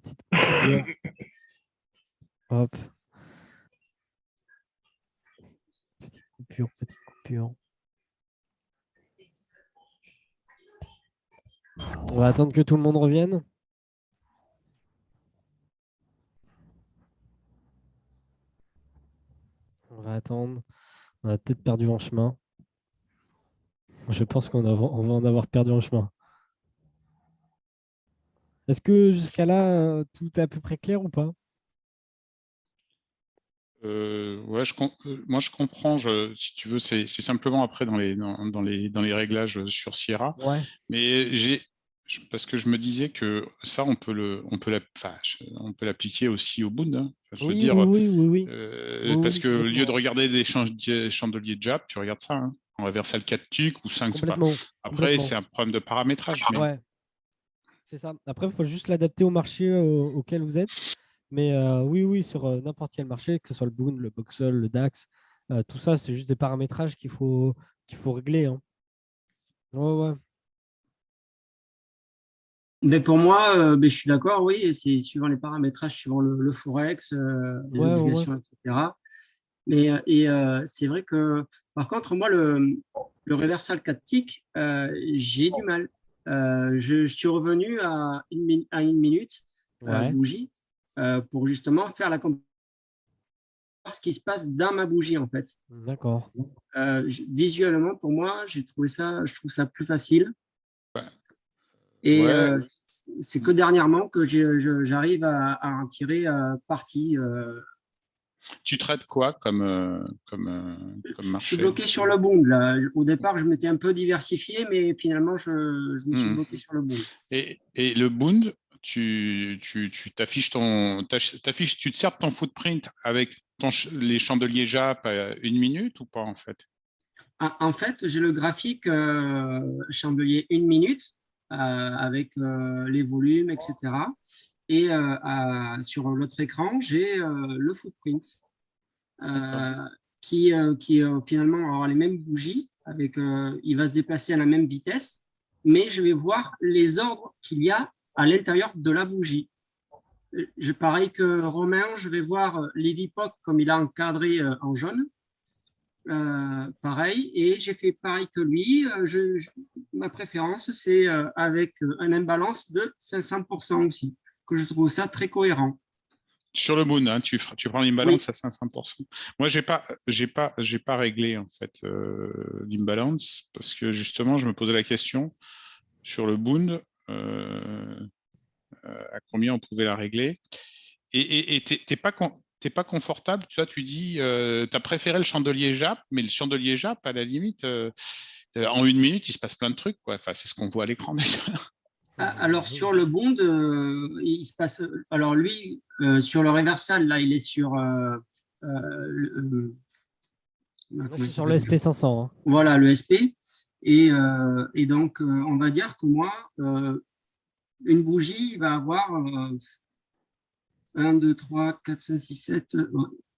Petite coupure. Hop. Petite coupure, petite coupure. On va attendre que tout le monde revienne. On va attendre. On a peut-être perdu en chemin. Je pense qu'on va en avoir perdu en chemin. Est-ce que jusqu'à là, tout est à peu près clair ou pas? Ouais, moi je comprends. Si tu veux, c'est simplement après dans les réglages sur Sierra. Ouais. Mais parce que je me disais que ça, on peut l'appliquer aussi au Bound. Hein. Enfin, je veux Oui, dire, oui, oui, oui, oui. parce Oui, que au lieu de complètement. regarder des chandeliers de Jap, tu regardes ça. Hein. En reversal 4 tucs ou 5. Enfin, Complètement. après, Complètement. c'est un problème de paramétrage. Mais Ouais, c'est ça. Après, il faut juste l'adapter au marché auquel vous êtes. Mais oui, oui, sur n'importe quel marché, que ce soit le Boon, le Voxel, le DAX, tout ça, c'est juste des paramétrages qu'il faut régler. Hein. Ouais, ouais. Mais pour moi, je suis d'accord, oui, c'est suivant les paramétrages, suivant le forex, les Ouais, ouais, ouais. obligations, etc. Mais c'est vrai que, par contre, moi, le reversal 4 ticks, j'ai du mal. Je suis revenu à une minute Ouais, bougie pour justement faire la comparaison ce qui se passe dans ma bougie, en fait. d'accord. Visuellement, pour moi, je trouve ça plus facile. Et ouais, c'est que dernièrement que j'arrive à en tirer parti. tu traites quoi comme Je suis marché? bloqué sur le Bund, là. Au départ, je m'étais un peu diversifié, mais finalement, je me suis Hmm. bloqué sur le Bund. Et le Bound, tu t'affiches tu te sers de ton footprint avec les chandeliers Jap à 1 minute ou pas en fait? En fait, j'ai le graphique chandelier 1 minute avec les volumes, etc. Et sur l'autre écran, j'ai le footprint D'accord. qui finalement aura les mêmes bougies. Il va se déplacer à la même vitesse, mais je vais voir les ordres qu'il y a à l'intérieur de la bougie. Pareil que Romain, je vais voir l'Evipoc comme il a encadré en jaune. Pareil, et j'ai fait pareil que lui. Ma préférence, c'est avec un imbalance de 500% aussi, que je trouve ça très cohérent. Sur le Bound, hein, tu prends l'imbalance Oui, à 500%. Moi, j'ai pas réglé en fait l'imbalance parce que justement, je me posais la question sur le Bound à combien on pouvait la régler. Et t'es pas confortable, tu vois, tu dis, tu as préféré le chandelier Jap, mais le chandelier Jap, à la limite, en 1 minute, il se passe plein de trucs, quoi. Enfin, c'est ce qu'on voit à l'écran déjà. alors sur le Bond, il se passe. Alors lui, sur le reversal, là, il est sur. Moi, je Comment il suis sur le s'appelle SP500. Hein. Voilà, le SP. Et donc, on va dire que moi, une bougie va avoir 1, 2, 3, 4, 5, 6, 7,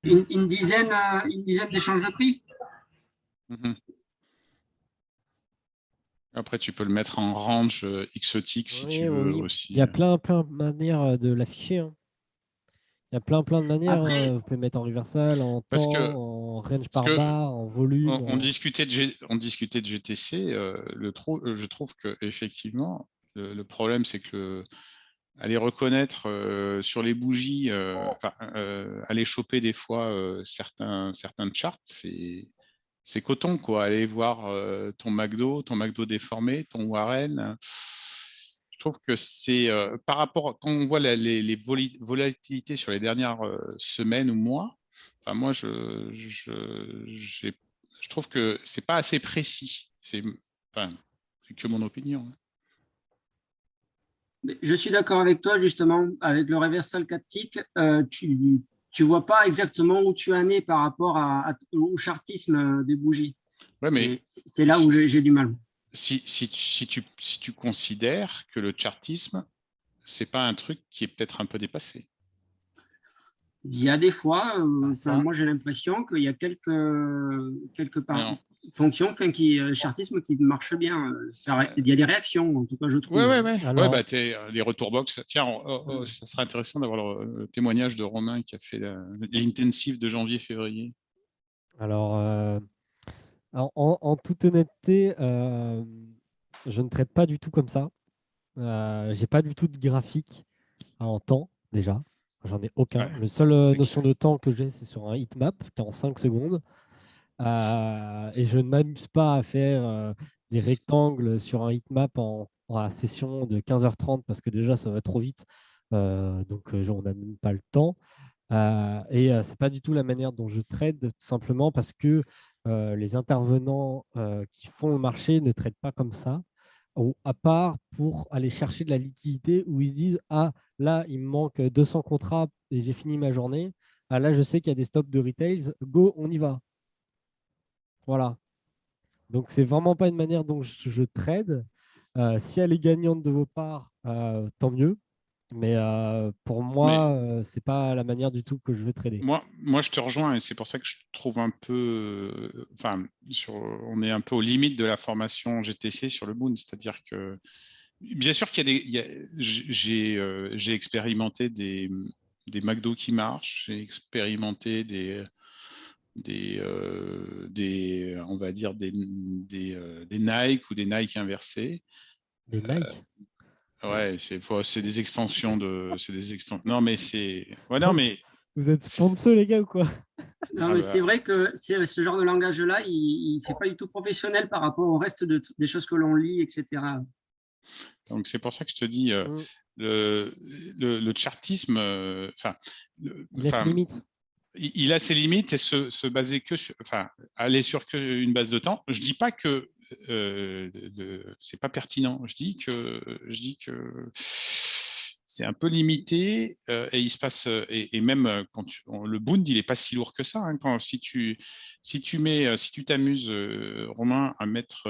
une dizaine d'échanges de prix. Mhm. Après, tu peux le mettre en range exotique si tu Oui, veux oui, oui. Il y aussi. a plein de manières de l'afficher. Hein. Il y a plein de manières. Hein. Après, Vous pouvez mettre en reversal, en Parce temps, que, en range parce par que barre, en volume. on discutait de GTC. Je trouve que effectivement, le problème, c'est que aller reconnaître sur les bougies, aller choper des fois certains charts, c'est coton, quoi. Aller voir ton McDo déformé, ton Warren. Je trouve que c'est par rapport quand on voit les volatilités sur les dernières semaines ou mois. Enfin, moi, je trouve que c'est pas assez précis. C'est que mon opinion. Hein. je suis d'accord avec toi, justement, avec le reversal 4 ticks, tu vois pas exactement où tu en es par rapport au chartisme des bougies. Ouais, mais Et c'est là où j'ai du mal. si tu considères que le chartisme, c'est pas un truc qui est peut-être un peu dépassé. Il y a des fois, Bah, ça, moi j'ai l'impression qu'il y a quelques Non. fonction, enfin, chartisme qui marche bien. Il y a des réactions, en tout cas, je trouve. Ouais. Alors, Bah, les retours box. Tiens, ça serait intéressant d'avoir le témoignage de Romain qui a fait l'intensif de janvier-février. alors, en toute honnêteté, je ne traite pas du tout comme ça. J'ai pas du tout de graphique en temps, déjà. J'en ai aucun. Ouais, Le seul c'est notion clair. de temps que j'ai, c'est sur un heatmap qui est en 5 secondes. Et je ne m'amuse pas à faire des rectangles sur un heatmap en session de 15h30 parce que déjà, ça va trop vite. On n'a même pas le temps. C'est pas du tout la manière dont je trade, tout simplement parce que les intervenants qui font le marché ne traitent pas comme ça, ou à part pour aller chercher de la liquidité où ils se disent ah là il me manque 200 contrats et j'ai fini ma journée. Ah là je sais qu'il y a des stops de retails, go on y va. Voilà. Donc c'est vraiment pas une manière dont je trade. Si elle est gagnante de vos parts, tant mieux. Mais pour Mais moi, c'est pas la manière du tout que je veux trader. moi, je te rejoins et c'est pour ça que je trouve un peu, enfin, on est un peu aux limites de la formation GTC sur le Boon, c'est-à-dire que, bien sûr qu'il y a j'ai expérimenté des McDo qui marchent, j'ai expérimenté on va dire des Nike ou des Nike inversés. Des Nike. Ouais, c'est des extensions c'est des extensions. Non, mais ouais, non, mais Vous êtes sponsor, les gars, ou quoi? Non, ah mais bah, c'est vrai que ce genre de langage-là, il ne fait pas du tout professionnel par rapport au reste des choses que l'on lit, etc. donc c'est pour ça que je te dis Mm. le chartisme, Il a ses limites. il a ses limites et se baser que sur, enfin, aller sur une base de temps. Je dis pas que c'est pas pertinent. Je dis que c'est un peu limité et il se passe et même quand le Bund il est pas si lourd que ça. Hein, si tu t'amuses Romain à mettre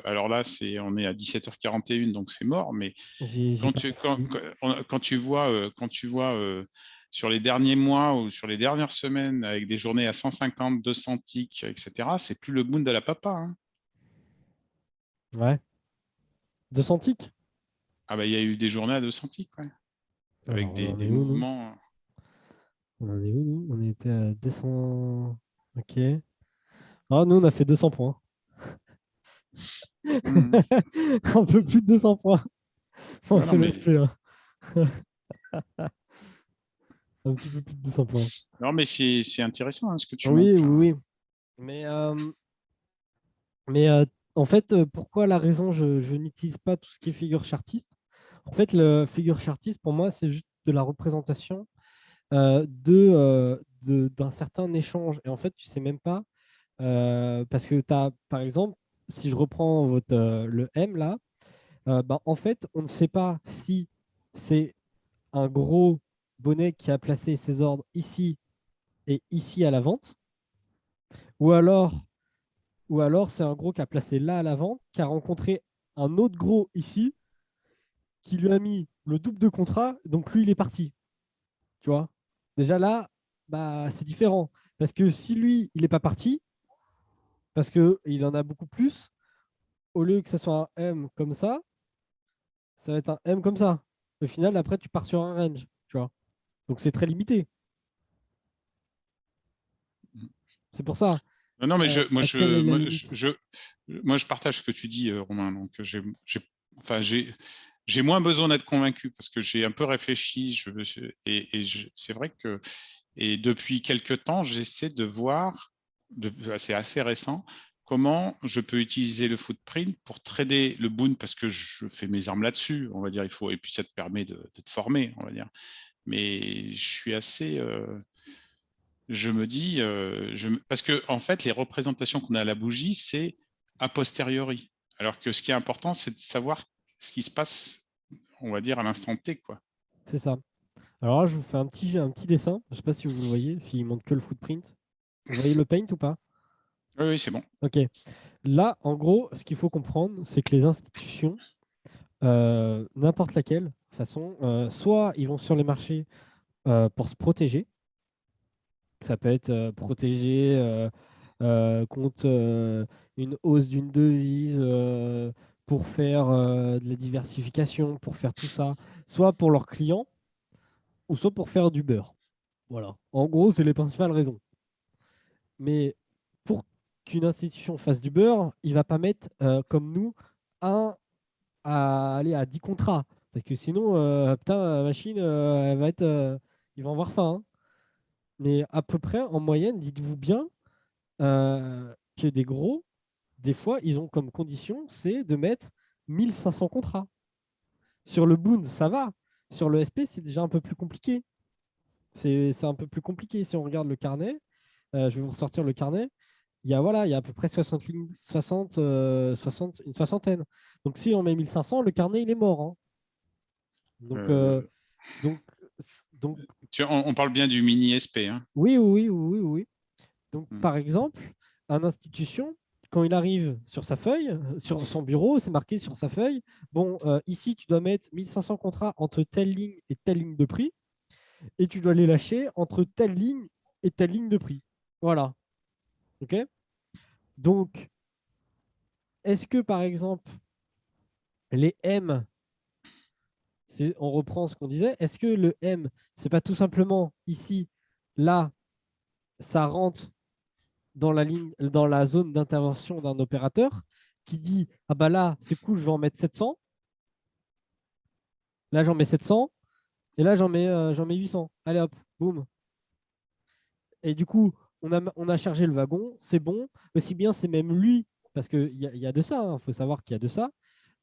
alors là on est à 17h41 donc c'est mort mais J'ai pas suivi. quand tu vois sur les derniers mois ou sur les dernières semaines avec des journées à 150, 200 ticks, etc., c'est plus le Bund de la papa. Hein. Ouais. 200 ticks. Ah bah il y a eu des journées à 200 ticks, ouais, avec Alors, on en des est où, nous? mouvements. On en est où, nous? On était à 200. Ok. Ah, nous, on a fait 200 points. Mhm. Un peu plus de 200 points. Bon, Non, non, c'est mais, l'SP, hein. Un petit peu plus de 200 points. non, mais c'est intéressant hein, ce que tu Oui, montres oui, là. oui. Mais, en fait, pourquoi la raison je n'utilise pas tout ce qui est figure chartiste? En fait, le figure chartiste, pour moi, c'est juste de la représentation d'un certain échange. Et en fait, tu sais même pas, parce que tu as, par exemple, si je reprends le M là, bah, en fait, on ne sait pas si c'est un gros bonnet qui a placé ses ordres ici et ici à la vente, ou alors, ou alors c'est un gros qui a placé là à la vente, qui a rencontré un autre gros ici, qui lui a mis le double de contrat, donc lui, il est parti. Tu vois? Déjà là, bah, c'est différent. Parce que si lui, il n'est pas parti, parce qu'il en a beaucoup plus, au lieu que ce soit un M comme ça va être un M comme ça. Au final, après, tu pars sur un range. Tu vois? Donc c'est très limité. C'est pour ça. Non, non, mais À quelle est la limite? moi, je partage ce que tu dis, Romain. Donc, enfin, j'ai moins besoin d'être convaincu parce que j'ai un peu réfléchi. C'est vrai que et depuis quelques temps, j'essaie de voir, c'est assez récent, comment je peux utiliser le footprint pour trader le boon parce que je fais mes armes là-dessus, on va dire. Et puis ça te permet de te former, on va dire. Mais je suis assez, je me dis, parce que en fait, les représentations qu'on a à la bougie, c'est a posteriori. Alors que ce qui est important, c'est de savoir ce qui se passe, on va dire, à l'instant T, quoi. C'est ça. Alors là, je vous fais un petit dessin. Je ne sais pas si vous le voyez, s'il montre que le footprint. Vous voyez le paint ou pas? Oui, oui, c'est bon. Ok. Là, en gros, ce qu'il faut comprendre, c'est que les institutions, n'importe laquelle, de toute façon, soit ils vont sur les marchés pour se protéger. Ça peut être protéger contre une hausse d'une devise, pour faire de la diversification, pour faire tout ça, soit pour leurs clients, ou soit pour faire du beurre. Voilà. En gros, c'est les principales raisons. Mais pour qu'une institution fasse du beurre, il ne va pas mettre, comme nous, un à aller à 10 contrats. Parce que sinon, putain, la machine, elle va être, ils vont avoir faim, hein. Mais à peu près, en moyenne, dites-vous bien que des gros, des fois, ils ont comme condition, c'est de mettre 1500 contrats. Sur le Boon, ça va. Sur le SP, c'est déjà un peu plus compliqué. C'est un peu plus compliqué. Si on regarde le carnet, je vais vous ressortir le carnet. Il y a à peu près 60 lignes, 60, une soixantaine. Donc si on met 1500, le carnet, il est mort, hein. Donc, Euh, donc, donc on parle bien du mini SP, hein. oui, oui, oui, oui, oui. Donc, Hmm. par exemple, un institution, quand il arrive sur sa feuille, sur son bureau, c'est marqué sur sa feuille, bon, ici, tu dois mettre 1500 contrats entre telle ligne et telle ligne de prix, et tu dois les lâcher entre telle ligne et telle ligne de prix. Voilà. OK? Donc, est-ce que, par exemple, les M, on reprend ce qu'on disait, est-ce que le M, c'est pas tout simplement ici, là, ça rentre dans la ligne, dans la zone d'intervention d'un opérateur qui dit ah bah là c'est cool, je vais en mettre 700, là j'en mets 700 et là j'en mets 800. Allez hop, boum. Et du coup on a chargé le wagon, c'est bon. Aussi bien c'est même lui parce qu'il y a de ça, il faut savoir qu'il y a de ça.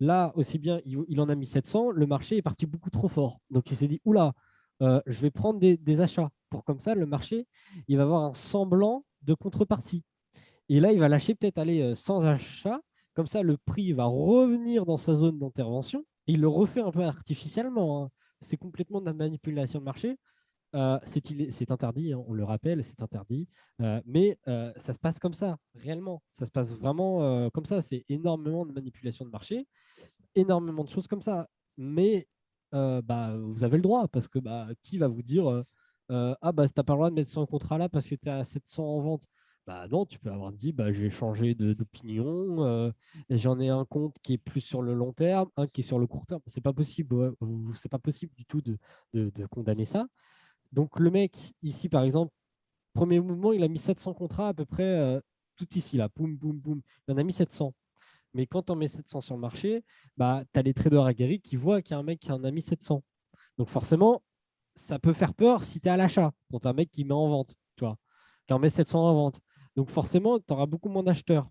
Là aussi bien il en a mis 700, le marché est parti beaucoup trop fort. Donc il s'est dit oula, je vais prendre des achats pour comme ça le marché il va avoir un semblant de contrepartie. Et là, il va lâcher peut-être aller sans achat. Comme ça, le prix va revenir dans sa zone d'intervention. Et il le refait un peu artificiellement, hein. C'est complètement de la manipulation de marché. C'est interdit, hein, on le rappelle, c'est interdit. Mais ça se passe comme ça, réellement. Ça se passe vraiment comme ça. C'est énormément de manipulation de marché, énormément de choses comme ça. Mais bah, vous avez le droit, parce que bah, qui va vous dire ah bah, tu n'as pas le droit de mettre 100 contrats là parce que tu es à 700 en vente. Bah non, tu peux avoir dit bah, je vais changer d'opinion, et j'en ai un compte qui est plus sur le long terme, un qui est sur le court terme. C'est pas possible, ouais. C'est pas possible du tout de condamner ça. Donc le mec, ici par exemple, premier mouvement, il a mis 700 contrats à peu près, tout ici là, boum, boum, boum. Il en a mis 700. Mais quand on met 700 sur le marché, bah, tu as les traders aguerris qui voient qu'il y a un mec qui en a mis 700. Donc forcément, ça peut faire peur si tu es à l'achat, quand tu as un mec qui met en vente, tu vois, qui en met 700 en vente. Donc forcément, tu auras beaucoup moins d'acheteurs.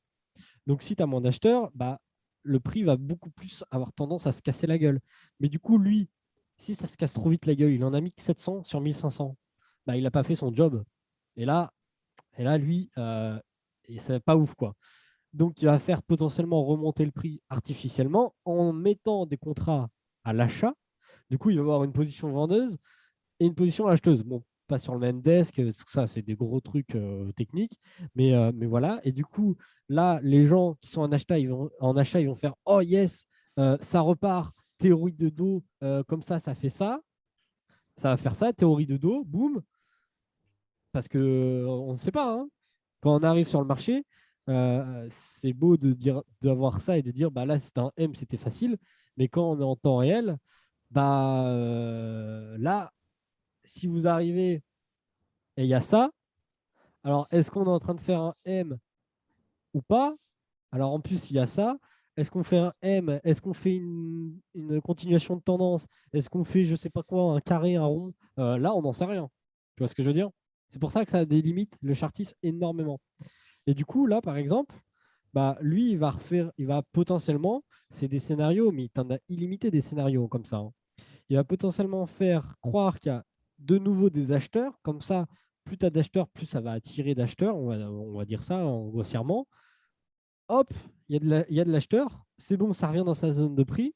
Donc si tu as moins d'acheteurs, bah, le prix va beaucoup plus avoir tendance à se casser la gueule. Mais du coup, lui, si ça se casse trop vite la gueule, il en a mis que 700 sur 1500, bah, il n'a pas fait son job. Et là, lui, et c'est pas ouf, quoi. Donc, il va faire potentiellement remonter le prix artificiellement en mettant des contrats à l'achat. Du coup, il va avoir une position vendeuse et une position acheteuse. Bon, pas sur le même desk, tout ça, c'est des gros trucs techniques. Mais voilà. Et du coup, là, les gens qui sont en achat, ils vont faire oh yes, ça repart. Théorie de dos, comme ça fait ça. Ça va faire ça. Théorie de dos, boum. Parce que on ne sait pas, hein. Quand on arrive sur le marché, c'est beau de dire d'avoir ça et de dire bah là c'était un M, c'était facile, mais quand on est en temps réel, bah là, si vous arrivez et il y a ça, alors est-ce qu'on est en train de faire un M ou pas? Alors en plus, il y a ça. Est-ce qu'on fait un M? Est-ce qu'on fait une continuation de tendance? Est-ce qu'on fait, je sais pas quoi, un carré, un rond? Là, on n'en sait rien. Tu vois ce que je veux dire? C'est pour ça que ça a des limites, le chartiste, énormément. Et du coup, là, par exemple, bah, lui, il va potentiellement, c'est des scénarios, mais il en a illimité des scénarios comme ça, hein. Il va potentiellement faire croire qu'il y a de nouveau des acheteurs. Comme ça, plus tu as d'acheteurs, plus ça va attirer d'acheteurs, on va dire ça grossièrement. Hop, il y a de l'acheteur. C'est bon, ça revient dans sa zone de prix.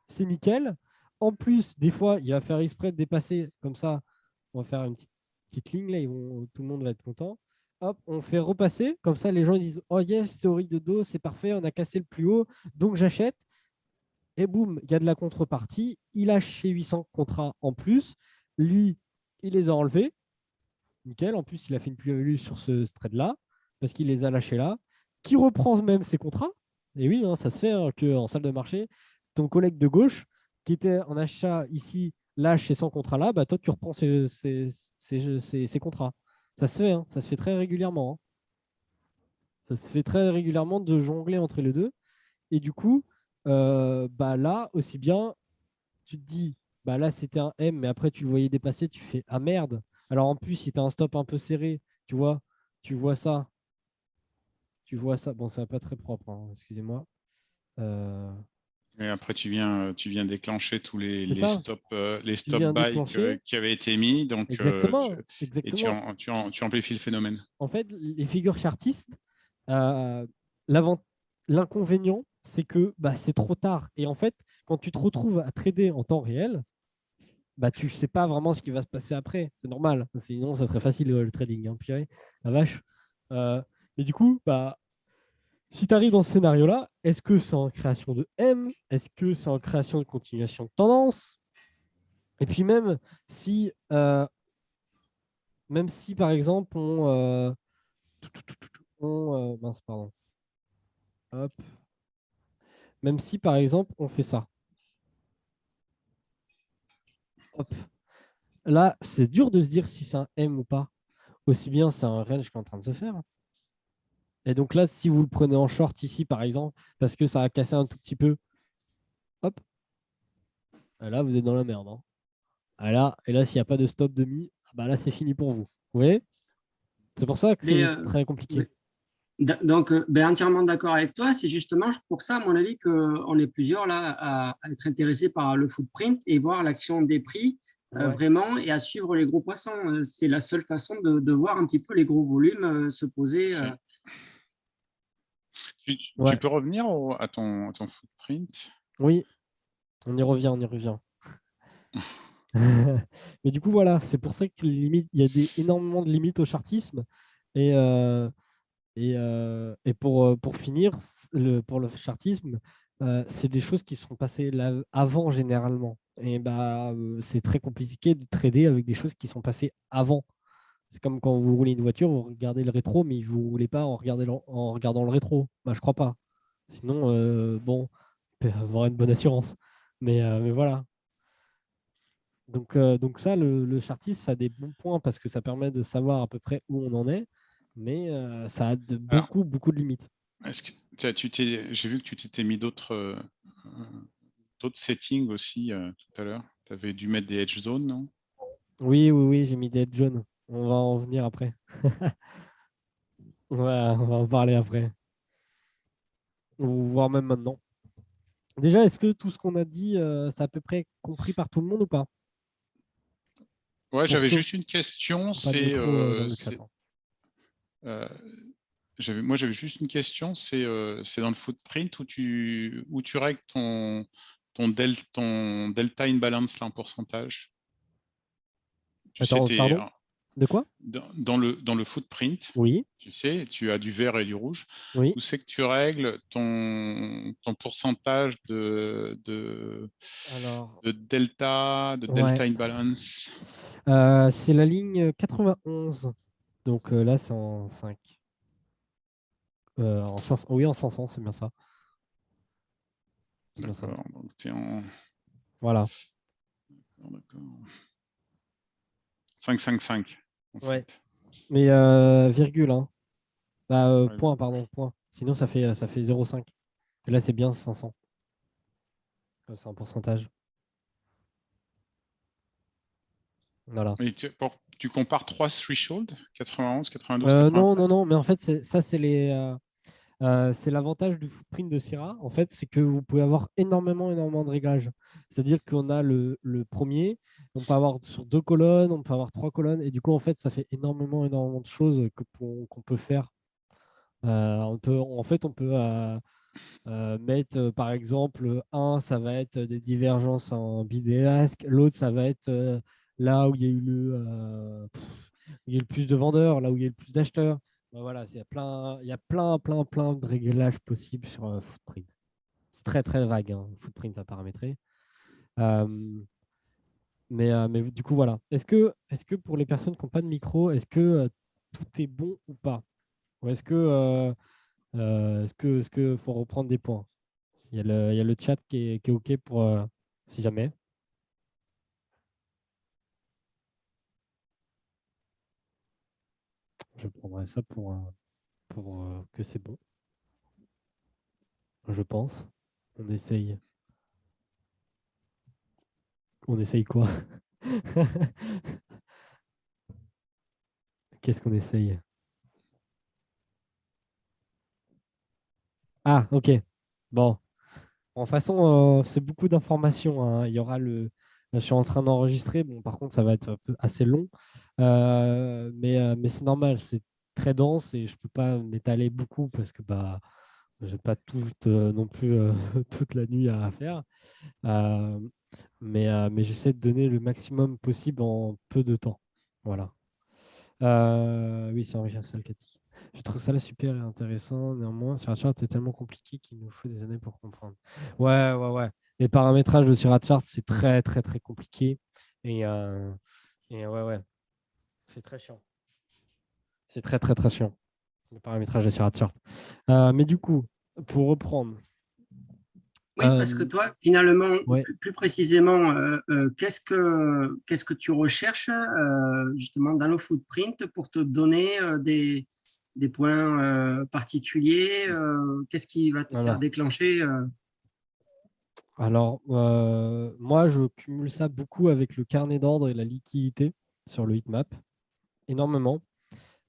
C'est nickel. En plus, des fois, il va faire exprès de dépasser. Comme ça, on va faire une petite ligne là. Tout le monde va être content. Hop, on fait repasser. Comme ça, les gens disent oh yes, théorie de dos, c'est parfait, on a cassé le plus haut, donc j'achète. Et boum, il y a de la contrepartie. Il a chez 800 contrats en plus. Lui, il les a enlevés. Nickel. En plus, il a fait une plus-value sur ce trade-là. parce qu'il les a lâchés là, qui reprend même ses contrats. Et oui, hein, ça se fait hein, qu'en salle de marché, ton collègue de gauche qui était en achat ici lâche ses 100 contrats là, bah, toi, tu reprends ses contrats. Ça se fait, hein, ça se fait très régulièrement. Hein. Ça se fait très régulièrement de jongler entre les deux. Et du coup, bah là, aussi bien, tu te dis, bah là, c'était un M, mais après, tu le voyais dépasser, tu fais, ah merde. Alors en plus, si tu as un stop un peu serré, tu vois ça, tu vois ça. Bon, ça va pas très propre, hein, excusez-moi. Euh, Et après, tu viens déclencher tous c'est ça, les tu stop viens buy déclencher. qui avaient été mis. Donc, Exactement, et tu, exactement. tu amplifies le phénomène. En fait, les figures chartistes, euh, l'avant- l'inconvénient, c'est que bah, c'est trop tard. Et en fait, quand tu te retrouves à trader en temps réel, bah, tu ne sais pas vraiment ce qui va se passer après. C'est normal. Sinon, ça serait facile le trading. Hein, purée, la vache. Euh, mais du coup, bah, si tu arrives dans ce scénario-là, est-ce que c'est en création de M? Est-ce que c'est en création de continuation de tendance? Et puis même si par exemple, mince, pardon. Hop. Même si par exemple, on fait ça. Hop. Là, c'est dur de se dire si c'est un M ou pas. Aussi bien, c'est un range qui est en train de se faire. Et donc là, si vous le prenez en short ici, par exemple, parce que ça a cassé un tout petit peu, hop, là, vous êtes dans la merde. Hein. Et là, s'il n'y a pas de stop demi, bah là, c'est fini pour vous. Vous voyez? C'est pour ça que Mais, c'est très compliqué. mais- donc, ben, entièrement d'accord avec toi. C'est justement pour ça, à mon avis, qu'on est plusieurs là à être intéressés par le footprint et voir l'action des prix Ouais. vraiment et à suivre les gros poissons. C'est la seule façon de voir un petit peu les gros volumes se poser. Ouais. Tu peux revenir à ton footprint? Oui, on y revient, on y revient. Mais du coup, voilà, c'est pour ça qu'il limite, il y a énormément de limites au chartisme. Et, et pour finir, pour le chartisme, c'est des choses qui sont passées là, avant généralement. Et bah, c'est très compliqué de trader avec des choses qui sont passées avant. C'est comme quand vous roulez une voiture, vous regardez le rétro, mais vous ne roulez pas en regardant le rétro. Bah, je crois pas. Sinon, bon, on peut avoir une bonne assurance. Mais voilà. Donc ça, le chartisme, ça a des bons points parce que ça permet de savoir à peu près où on en est, mais ça a Alors, beaucoup de limites. est-ce que j'ai vu que tu t'étais mis d'autres settings aussi tout à l'heure. Tu avais dû mettre des edge zones, non? Oui, j'ai mis des head jaunes. On va en venir après. Ouais, on va en parler après. Ou voire même maintenant. Déjà, est-ce que tout ce qu'on a dit, c'est à peu près compris par tout le monde ou pas? Ouais, Pour j'avais ceux qui juste une question. n'ont pas de micro dans le chat. Hein. Euh, j'avais juste une question. C'est dans le footprint où tu règles ton delta imbalance là en pourcentage. Tu sais, Attends, pardon? De quoi? dans le footprint, Oui, tu sais, tu as du vert et du rouge. oui. Où c'est que tu règles ton pourcentage Alors, de ouais. delta imbalance? C'est la ligne 91. Donc là, c'est en 5. En 500, oui, en 500, c'est bien ça. C'est bien ça. D'accord. Donc, tu es en. Voilà. D'accord. 5,55 en Ouais. fait. Mais virgule, hein. Bah, Ouais, point, pardon, point. Sinon, ça fait 0,5. Et là, c'est bien 500. C'est un pourcentage. Voilà. mais tu compares trois thresholds, 91, 92, 93? Non, mais en fait, c'est l'avantage du footprint de Sierra. En fait, c'est que vous pouvez avoir énormément de réglages. C'est-à-dire qu'on a le premier, on peut avoir sur 2 colonnes, on peut avoir 3 colonnes, et du coup, en fait, ça fait énormément de choses qu'on peut faire. On peut mettre, par exemple, un, ça va être des divergences en bidéasque, l'autre, ça va être là où il y a eu il y a eu le plus de vendeurs, là où il y a eu le plus d'acheteurs. Ben voilà, il y a plein de réglages possibles sur Footprint. C'est très vague, hein, Footprint à paramétrer. Euh, mais du coup, voilà. Est-ce que pour les personnes qui n'ont pas de micro, est-ce que tout est bon ou pas Ou est-ce que faut reprendre des points? Il y a le chat qui est OK pour si jamais. Je prendrai ça pour que c'est bon. Je pense. On essaye. On essaye quoi? Qu'est-ce qu'on essaye? Ah, OK. Bon. En façon, c'est beaucoup d'informations, hein. Il y aura je suis en train d'enregistrer. Bon, par contre, ça va être un peu assez long. Mais c'est normal. C'est très dense et je ne peux pas m'étaler beaucoup parce que bah, je n'ai pas tout non plus toute la nuit à faire. Euh, mais j'essaie de donner le maximum possible en peu de temps. Voilà. Oui, c'est Henri Salcati. Je trouve ça là super intéressant. Néanmoins, Sirachart est tellement compliqué qu'il nous faut des années pour comprendre. Ouais, ouais, ouais. Les paramétrages de Sirachart, c'est très, très, très compliqué. Et ouais, ouais. C'est très chiant. C'est très, très, très chiant, le paramétrage de Sirachart. Mais du coup, pour reprendre. Oui, parce que toi, finalement, Ouais. plus précisément, qu'est-ce que tu recherches justement dans le footprint pour te donner des points particuliers? Qu'est-ce qui va te faire déclencher Alors, moi, je cumule ça beaucoup avec le carnet d'ordre et la liquidité sur le heatmap, énormément.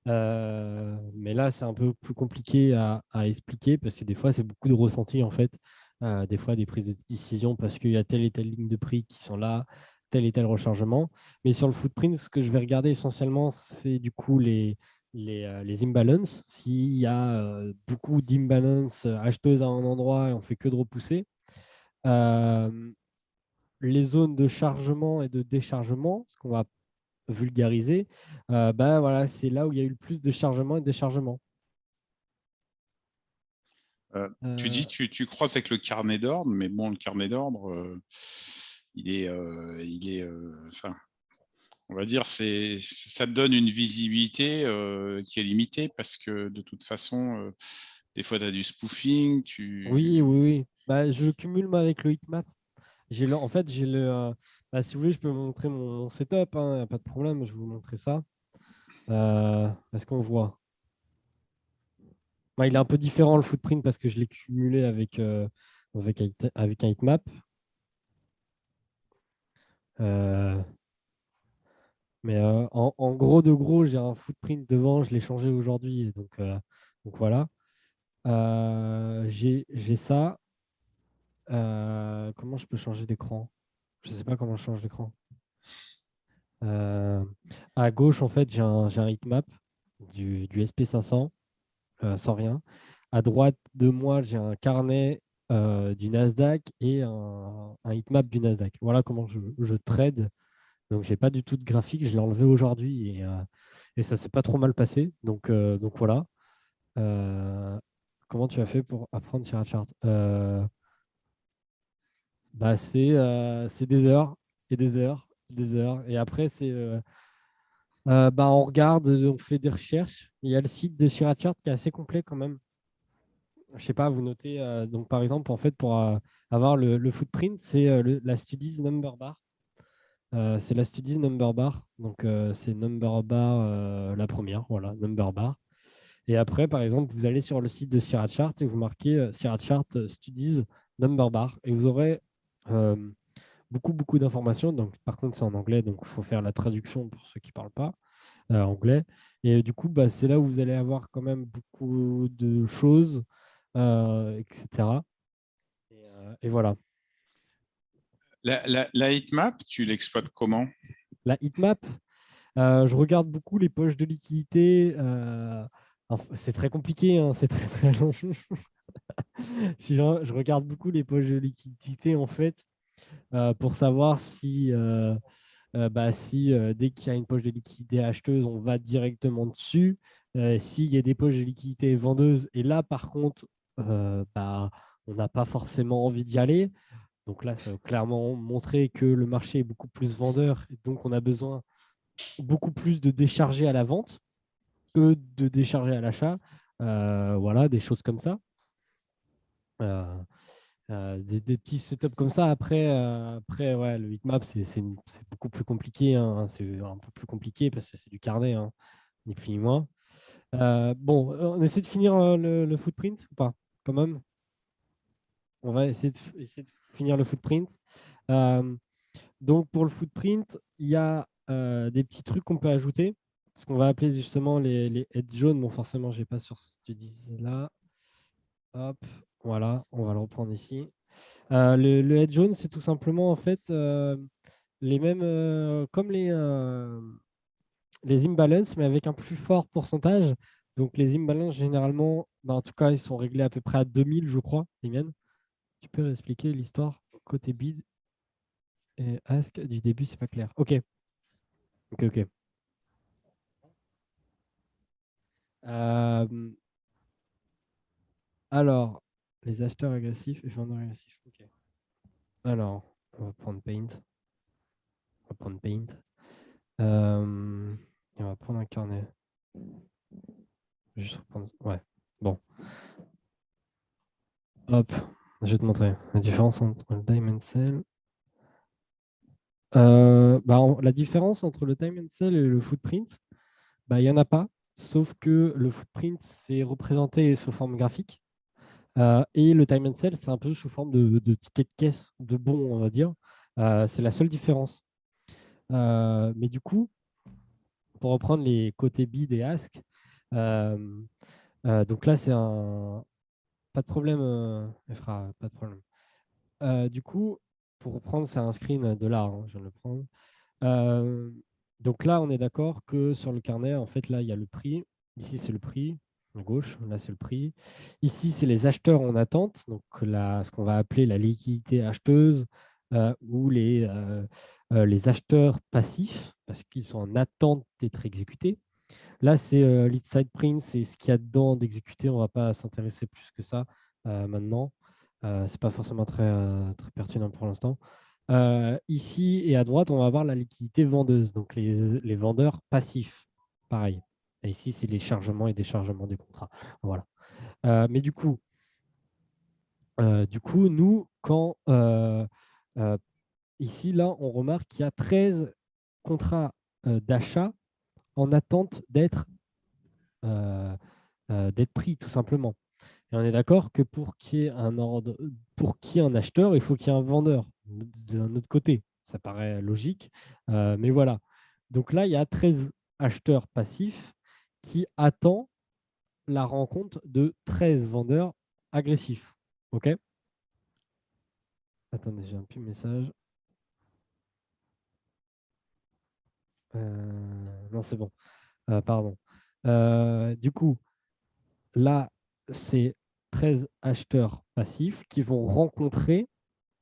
Mais là, c'est un peu plus compliqué à expliquer parce que des fois, c'est beaucoup de ressenti en fait. Des fois, des prises de décision parce qu'il y a telle et telle ligne de prix qui sont là, tel et tel rechargement. Mais sur le footprint, ce que je vais regarder essentiellement, c'est du coup les imbalances. S'il y a beaucoup d'imbalance acheteuses à un endroit et on fait que de repousser. Les zones de chargement et de déchargement, ce qu'on va vulgariser, bah, voilà, c'est là où il y a eu le plus de chargement et de déchargement. Tu dis, tu croises avec le carnet d'ordre, mais bon, le carnet d'ordre, enfin, on va dire, ça te donne une visibilité qui est limitée parce que de toute façon, des fois, tu as du spoofing. Oui, oui, oui. Bah, je cumule moi, avec le heatmap. En fait, j'ai bah, si vous voulez, je peux vous montrer mon setup, hein, y a pas de problème, je vais vous montrer ça. Est-ce qu'on voit? Bah, il est un peu différent le footprint parce que je l'ai cumulé avec un heatmap. Euh, Mais en gros de gros, j'ai un footprint devant, je l'ai changé aujourd'hui. Donc voilà. J'ai ça. Comment je peux changer d'écran? Je ne sais pas comment je change d'écran. À gauche, en fait, j'ai un heatmap du SP500 sans rien. À droite de moi, j'ai un carnet du Nasdaq et un heatmap du Nasdaq. Voilà comment je trade. Donc, j'ai pas du tout de graphique. Je l'ai enlevé aujourd'hui et ça s'est pas trop mal passé. Donc voilà. Comment tu as fait pour apprendre sur un chart? Bah, c'est des heures et des heures, des heures. Et après, bah, on regarde, on fait des recherches. Il y a le site de Sirachart qui est assez complet quand même. Je sais pas, vous notez. Donc, par exemple, en fait, pour avoir le footprint, c'est la Studies Number Bar. C'est la Studies Number Bar. Donc, c'est Number Bar la première. Voilà, Number Bar. Et après, par exemple, vous allez sur le site de Sirachart et vous marquez Sirachart Studies Number Bar. Et vous aurez euh, beaucoup, beaucoup d'informations. Donc, par contre, c'est en anglais, donc il faut faire la traduction pour ceux qui ne parlent pas anglais. Et du coup, bah, c'est là où vous allez avoir quand même beaucoup de choses, etc. Et voilà. La heatmap, tu l'exploites comment? La heatmap, je regarde beaucoup les poches de liquidité. C'est très compliqué, hein, c'est très très long. Si je regarde beaucoup les poches de liquidité, en fait, pour savoir si dès qu'il y a une poche de liquidité acheteuse, on va directement dessus. S'il y a des poches de liquidité vendeuses, et là, par contre, bah, on n'a pas forcément envie d'y aller. Donc là, ça va clairement montrer que le marché est beaucoup plus vendeur, et donc on a besoin beaucoup plus de décharger à la vente que de décharger à l'achat. Voilà, des choses comme ça. Euh, des petits setups comme ça. Après ouais, le heatmap, c'est beaucoup plus compliqué, hein. C'est un peu plus compliqué parce que c'est du carnet, hein, ni plus ni moins. Bon, on essaie de finir le footprint ou pas? Quand même, on va essayer de finir le footprint. Euh, donc, pour le footprint, il y a des petits trucs qu'on peut ajouter. Ce qu'on va appeler justement les heads jaunes. Bon, forcément, je n'ai pas sur ce que tu dis là. Hop, voilà, on va le reprendre ici. Le head jaune, c'est tout simplement en fait les mêmes comme les imbalances, mais avec un plus fort pourcentage. Donc les imbalances, généralement, bah, en tout cas, ils sont réglés à peu près à 2000, je crois, les miennes. Tu peux expliquer l'histoire côté bid et ask du début, c'est pas clair. Ok, ok, ok. Euh, alors, les acheteurs agressifs et vendeurs agressifs. Ok. Alors, on va prendre Paint. On va prendre Paint. Et on va prendre un carnet. Juste reprendre. Ouais. Bon. Hop. Je vais te montrer la différence entre le time and sell. La différence entre le time and sell et le footprint, il n'y en a pas. Sauf que le footprint, c'est représenté sous forme graphique. Et le time and sell, c'est un peu sous forme de ticket de caisse, de bons, on va dire. C'est la seule différence. Mais du coup, pour reprendre les côtés bid et ask, donc là, c'est un. Pas de problème, Efra, pas de problème. Du coup, pour reprendre, c'est un screen de là, hein, je viens de le prendre. Euh, donc là, on est d'accord que sur le carnet, en fait, là, il y a le prix. Ici, c'est le prix. À gauche, là, c'est le prix. Ici, c'est les acheteurs en attente. Donc là, ce qu'on va appeler la liquidité acheteuse ou les acheteurs passifs parce qu'ils sont en attente d'être exécutés. Là, c'est lead side print, c'est ce qu'il y a dedans d'exécuter. On ne va pas s'intéresser plus que ça maintenant. Ce n'est pas forcément très pertinent pour l'instant. Ici et à droite, on va avoir la liquidité vendeuse, donc les vendeurs passifs. Pareil. Et ici, c'est les chargements et déchargements des contrats. Voilà. Mais du coup, nous, quand euh, ici, là, on remarque qu'il y a 13 contrats d'achat en attente d'être pris, tout simplement. Et on est d'accord que pour qu'il y ait un ordre, pour qu'il y ait un acheteur, il faut qu'il y ait un vendeur d'un autre côté. Ça paraît logique, mais voilà. Donc là, il y a 13 acheteurs passifs qui attendent la rencontre de 13 vendeurs agressifs. OK? Attendez, j'ai un petit message. Non, c'est bon. Pardon. Du coup, là, c'est 13 acheteurs passifs qui vont rencontrer,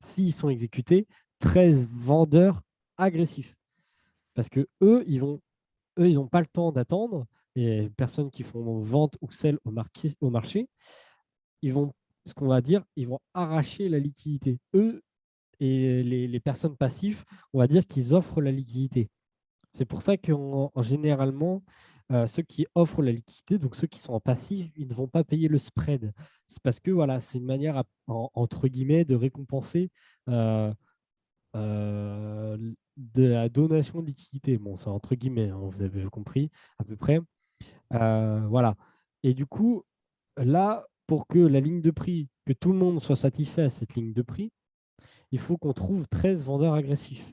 s'ils sont exécutés, 13 vendeurs agressifs. Parce que eux, ils n'ont pas le temps d'attendre. Et les personnes qui font vente ou sell au marché, ils vont, ce qu'on va dire, ils vont arracher la liquidité. Eux et les personnes passives, on va dire qu'ils offrent la liquidité. C'est pour ça généralement, ceux qui offrent la liquidité, donc ceux qui sont en passif, ils ne vont pas payer le spread. C'est parce que voilà, c'est une manière, entre guillemets, de récompenser euh, de la donation de liquidité. Bon, c'est entre guillemets, hein, vous avez compris à peu près. Voilà. Et du coup, là, pour que la ligne de prix, que tout le monde soit satisfait à cette ligne de prix, il faut qu'on trouve 13 vendeurs agressifs.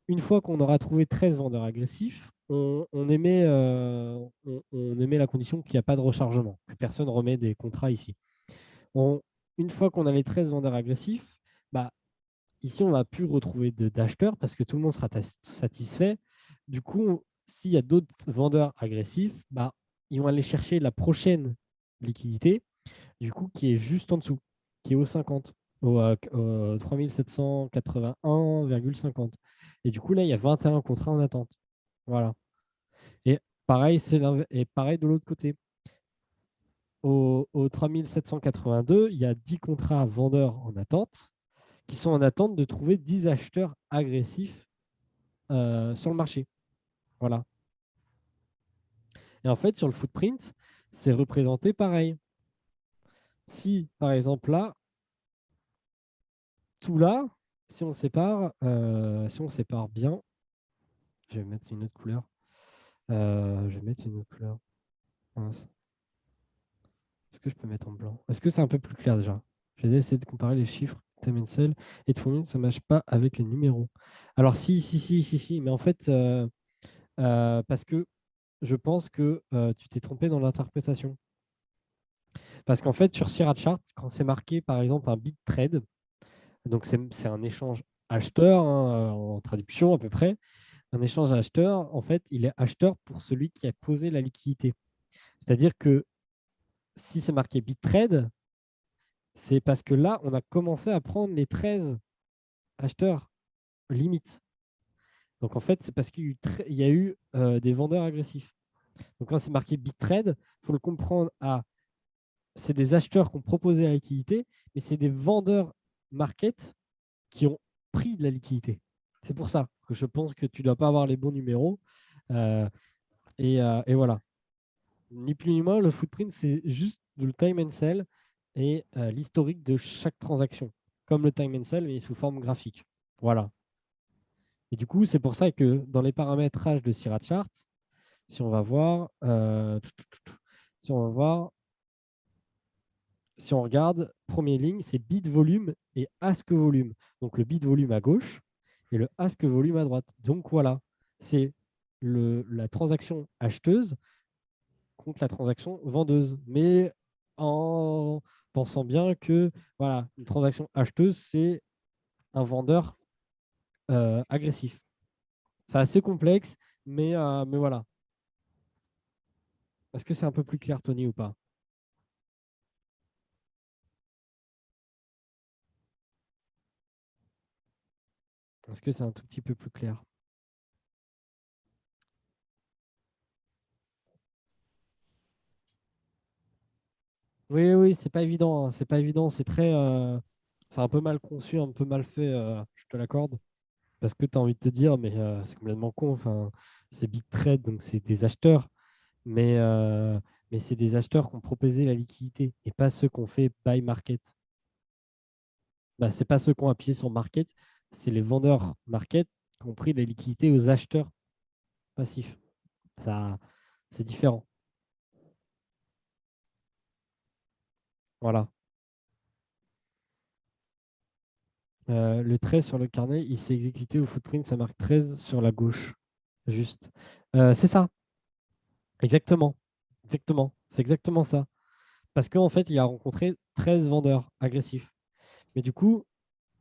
Une fois qu'on aura trouvé 13 vendeurs agressifs, on émet la condition qu'il n'y a pas de rechargement, que personne ne remet des contrats ici. Une fois qu'on a les 13 vendeurs agressifs, bah, ici, on ne va plus retrouver d'acheteurs parce que tout le monde sera satisfait. Du coup, s'il y a d'autres vendeurs agressifs, bah, ils vont aller chercher la prochaine liquidité, du coup, qui est juste en dessous, qui est au 50, au 3781,50. Et du coup, là, il y a 21 contrats en attente. Voilà. Et pareil, et pareil de l'autre côté. Au 3782, il y a 10 contrats vendeurs en attente qui sont en attente de trouver 10 acheteurs agressifs sur le marché. Voilà. Et en fait, sur le footprint, c'est représenté pareil. Si, par exemple, là, tout là, si on sépare bien, je vais mettre une autre couleur. Je vais mettre une autre couleur. Mince. Est-ce que je peux mettre en blanc? Est-ce que c'est un peu plus clair déjà? Je vais essayer de comparer les chiffres time and cell et de fournir, ça ne marche pas avec les numéros. Alors si, mais en fait, parce que je pense que tu t'es trompé dans l'interprétation. Parce qu'en fait, sur Syrah Chart, quand c'est marqué par exemple un bit trade, donc c'est un échange acheteur hein, en traduction à peu près, un échange acheteur, en fait, il est acheteur pour celui qui a posé la liquidité. C'est-à-dire que si c'est marqué bit trade, c'est parce que là, on a commencé à prendre les 13 acheteurs limite. Donc en fait, c'est parce qu'il y a eu des vendeurs agressifs. Donc quand c'est marqué bit trade, il faut le comprendre à c'est des acheteurs qui ont proposé la liquidité, mais c'est des vendeurs market qui ont pris de la liquidité. C'est pour ça que je pense que tu ne dois pas avoir les bons numéros. Euh, et voilà. Ni plus ni moins, le footprint, c'est juste le time and sell et l'historique de chaque transaction. Comme le time and sell, mais sous forme graphique. Voilà. Et du coup, c'est pour ça que dans les paramétrages de Syrah Chart, si on va voir, si on va voir, si on regarde, première ligne, c'est bit volume et ask volume. Donc le bit volume à gauche et le ask volume à droite. Donc voilà, c'est la transaction acheteuse contre la transaction vendeuse. Mais en pensant bien que voilà, une transaction acheteuse, c'est un vendeur agressif. C'est assez complexe, mais voilà. Est-ce que c'est un peu plus clair, Tony, ou pas? Est-ce que c'est un tout petit peu plus clair? Oui, oui, c'est pas évident. Hein, c'est pas évident. C'est très, c'est un peu mal conçu, un peu mal fait. Je te l'accorde. Parce que tu as envie de te dire, mais c'est complètement con. Enfin, c'est BitTrade, donc c'est des acheteurs. Mais c'est des acheteurs qui ont proposé la liquidité et pas ceux qui ont fait buy market. Bah, c'est pas ceux qui ont appuyé sur market, c'est les vendeurs market qui ont pris la liquidité aux acheteurs passifs. Ça, c'est différent. Voilà. Le 13 sur le carnet, il s'est exécuté au footprint, ça marque 13 sur la gauche. Juste. C'est ça, exactement. Exactement. C'est exactement ça. Parce qu'en fait, il a rencontré 13 vendeurs agressifs. Mais du coup,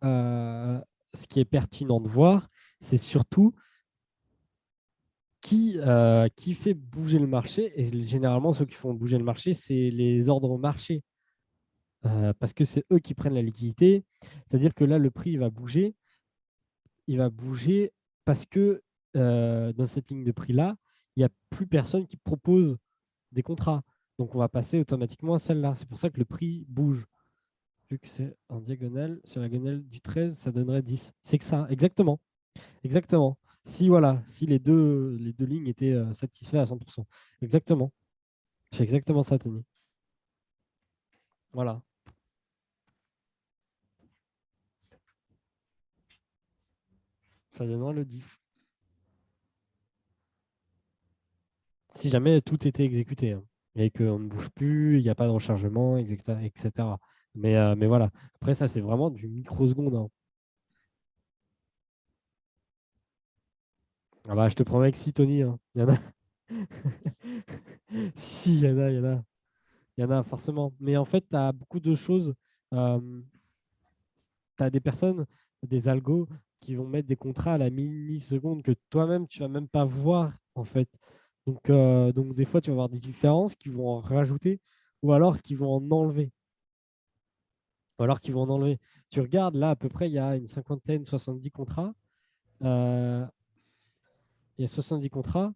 ce qui est pertinent de voir, c'est surtout qui fait bouger le marché. Et généralement, ceux qui font bouger le marché, c'est les ordres marché. Parce que c'est eux qui prennent la liquidité. C'est-à-dire que là, le prix va bouger. Il va bouger parce que dans cette ligne de prix-là, il n'y a plus personne qui propose des contrats. Donc, on va passer automatiquement à celle-là. C'est pour ça que le prix bouge. Vu que c'est en diagonale, sur la diagonale du 13, ça donnerait 10. C'est que ça, exactement. Exactement. Si voilà, si les deux lignes étaient satisfaits à 100%. Exactement. C'est exactement ça, Tony. Voilà. Ça donnera le 10. Si jamais tout était exécuté hein, et qu'on ne bouge plus, il n'y a pas de rechargement, etc. etc. Mais voilà. Après, ça, c'est vraiment du microseconde. Hein. Ah bah, je te promets que si, Tony. Hein. Il y en a. Si, il y en a, il y en a. Il y en a forcément. Mais en fait, tu as beaucoup de choses. Tu as des personnes, des algos, qui vont mettre des contrats à la milliseconde que toi-même, tu vas même pas voir, en fait. Donc, des fois, tu vas avoir des différences qui vont en rajouter ou alors qui vont en enlever. Ou alors qui vont en enlever. Tu regardes, là, à peu près, il y a une cinquantaine, 70 contrats. Euh, il y a 70 contrats.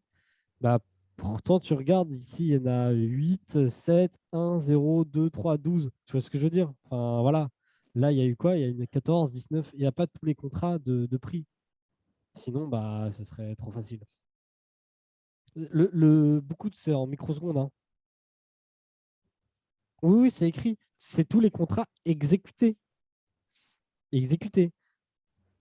Bah, pourtant, tu regardes, ici, il y en a 8, 7, 1, 0, 2, 3, 12. Tu vois ce que je veux dire? Enfin, voilà. Là, il y a eu quoi? Il y a une 14, 19. Il n'y a pas tous les contrats de prix. Sinon, bah, ça serait trop facile. Beaucoup de c'est en microsecondes. Hein. Oui, oui, c'est écrit. C'est tous les contrats exécutés. Exécutés.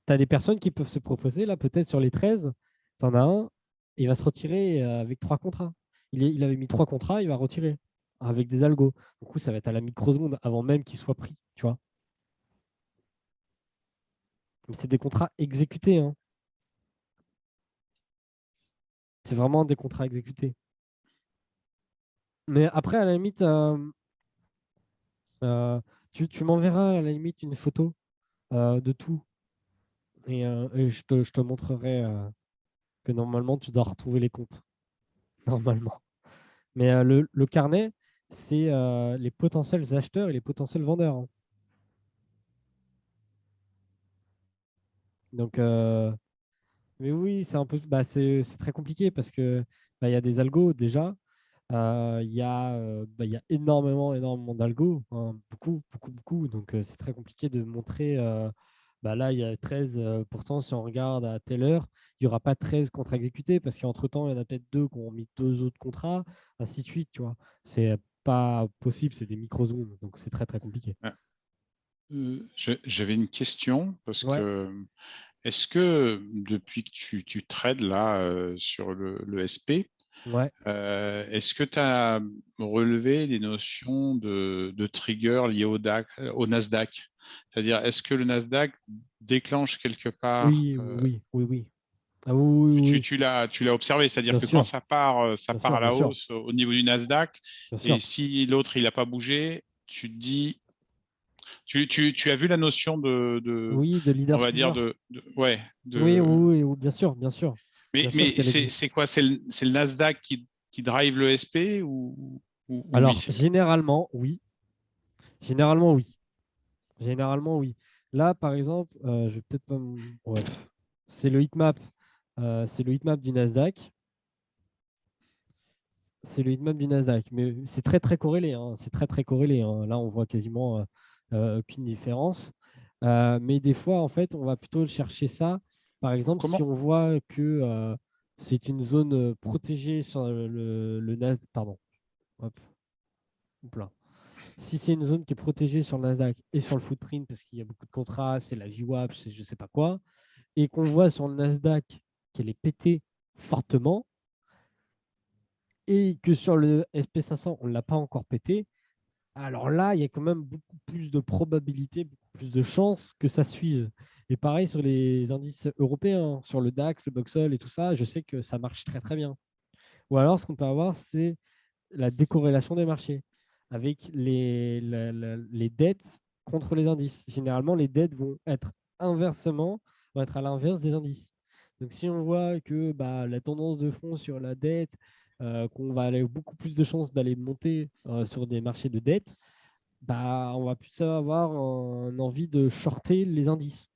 Tu as des personnes qui peuvent se proposer, là, peut-être sur les 13, tu en as un, il va se retirer avec 3 contrats. Il avait mis 3 contrats, il va retirer avec des algos. Du coup, ça va être à la microseconde avant même qu'il soit pris, tu vois. Mais c'est des contrats exécutés, hein. C'est vraiment des contrats exécutés. Mais après, à la limite, euh, tu m'enverras à la limite une photo de tout. Et je te montrerai que normalement, tu dois retrouver les comptes. Normalement. Mais le carnet, c'est les potentiels acheteurs et les potentiels vendeurs, hein. Donc, mais oui, c'est un peu, bah, c'est très compliqué parce que bah, il y a des algos déjà. Il y a énormément, énormément d'algos, hein, beaucoup, beaucoup, beaucoup. Donc, c'est très compliqué de montrer. Bah là, il y a 13. Pourtant, si on regarde à telle heure, il n'y aura pas 13 contrats exécutés parce qu'entre-temps, il y en a peut-être 2 qui ont mis 2 autres contrats, ainsi de suite. Tu vois, c'est pas possible, c'est des microsecondes. Donc, c'est très, très compliqué. J'avais une question parce Ouais, que est-ce que depuis que tu trades là sur le SP, ouais. est-ce que tu as relevé des notions de trigger liées au Nasdaq? C'est-à-dire, est-ce que le Nasdaq déclenche quelque part, Oui, oui, oui, oui. Ah oui, oui, oui. tu l'as observé, c'est-à-dire Bien que quand sûr, ça part à bien la sûr, hausse au niveau du Nasdaq, bien et sûr. si l'autre il n'a pas bougé, tu te dis, tu as vu la notion Oui, de on leaders va dire suiveurs. ouais, Oui, de, oui, oui, oui, bien sûr, bien sûr. Bien sûr mais qu'elle existe. c'est quoi? C'est le Nasdaq qui drive le SP ou Alors, vice? généralement, oui. Généralement, oui. Généralement, oui. Là, par exemple, je vais peut-être pas. Ouais. C'est le heatmap. C'est le heatmap du Nasdaq. C'est le heatmap du Nasdaq. Mais c'est très, très corrélé, hein. C'est très, très corrélé, hein. Là, on voit quasiment aucune différence. Mais des fois, en fait, on va plutôt chercher ça. Par exemple, si Comment? on voit que c'est une zone protégée sur le Nasdaq. Pardon. Hop, hop là. Si c'est une zone qui est protégée sur le Nasdaq et sur le footprint, parce qu'il y a beaucoup de contrats, c'est la VWAP, c'est je ne sais pas quoi, et qu'on voit sur le Nasdaq qu'elle est pétée fortement, et que sur le SP500, on ne l'a pas encore pété, alors là, il y a quand même beaucoup plus de probabilités, beaucoup plus de chances que ça suive. Et pareil sur les indices européens, sur le DAX, le Boxol et tout ça, je sais que ça marche très très bien. Ou alors, ce qu'on peut avoir, c'est la décorrélation des marchés avec les dettes contre les indices. Généralement, les dettes vont être à l'inverse des indices. Donc, si on voit que bah, la tendance de fond sur la dette, qu'on va avoir beaucoup plus de chances d'aller monter sur des marchés de dette, bah, on va plus avoir envie de shorter les indices.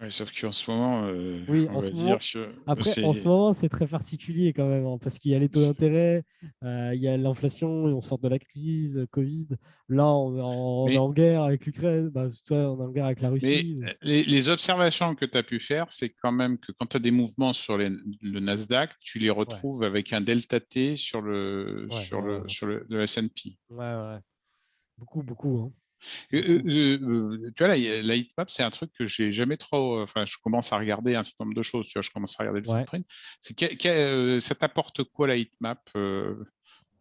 Ouais, sauf qu'en ce moment, Oui, on en va ce dire moment, que après, en ce moment, c'est très particulier quand même, hein, parce qu'il y a les taux c'est- d'intérêt, il y a l'inflation, on sort de la crise, Covid. Là, on est mais, en guerre avec l'Ukraine, bah, soit on est en guerre avec la mais Russie. les observations que tu as pu faire, c'est quand même que quand tu as des mouvements sur le Nasdaq, tu les Ouais, retrouves avec un delta T sur ouais, ouais, ouais, le S&P. ouais, ouais. Beaucoup, beaucoup, hein. Euh, Beaucoup. tu vois, la heatmap, c'est un truc que j'ai jamais trop. Enfin, je commence à regarder un certain nombre de choses. Tu vois, je commence à regarder le Ouais. footprint. Ça t'apporte quoi la heatmap Voir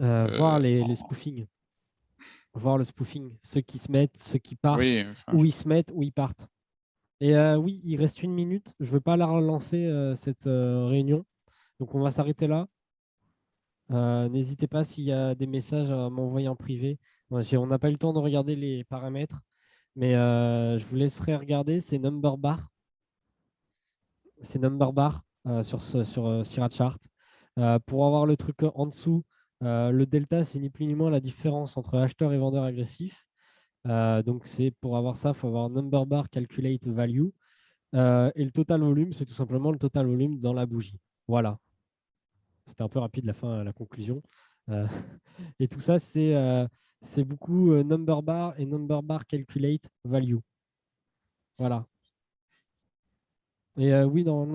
euh, les spoofings, voir le spoofing, ceux qui se mettent, ceux qui partent, oui, enfin, où ils se mettent, où ils partent. Et oui, il reste 1 minute. Je ne veux pas la relancer, cette réunion. Donc, on va s'arrêter là. N'hésitez pas s'il y a des messages à m'envoyer en privé. On n'a pas eu le temps de regarder les paramètres, mais je vous laisserai regarder. C'est number bar. C'est number bar sur Syrah Chart. Pour avoir le truc en dessous, le delta, c'est ni plus ni moins la différence entre acheteur et vendeur agressif. Donc, c'est pour avoir ça, il faut avoir number bar calculate value. Et le total volume, c'est tout simplement le total volume dans la bougie. Voilà. C'était un peu rapide la fin, la conclusion. Euh, et tout ça, c'est beaucoup number bar et number bar calculate value. Voilà. Et oui, normalement,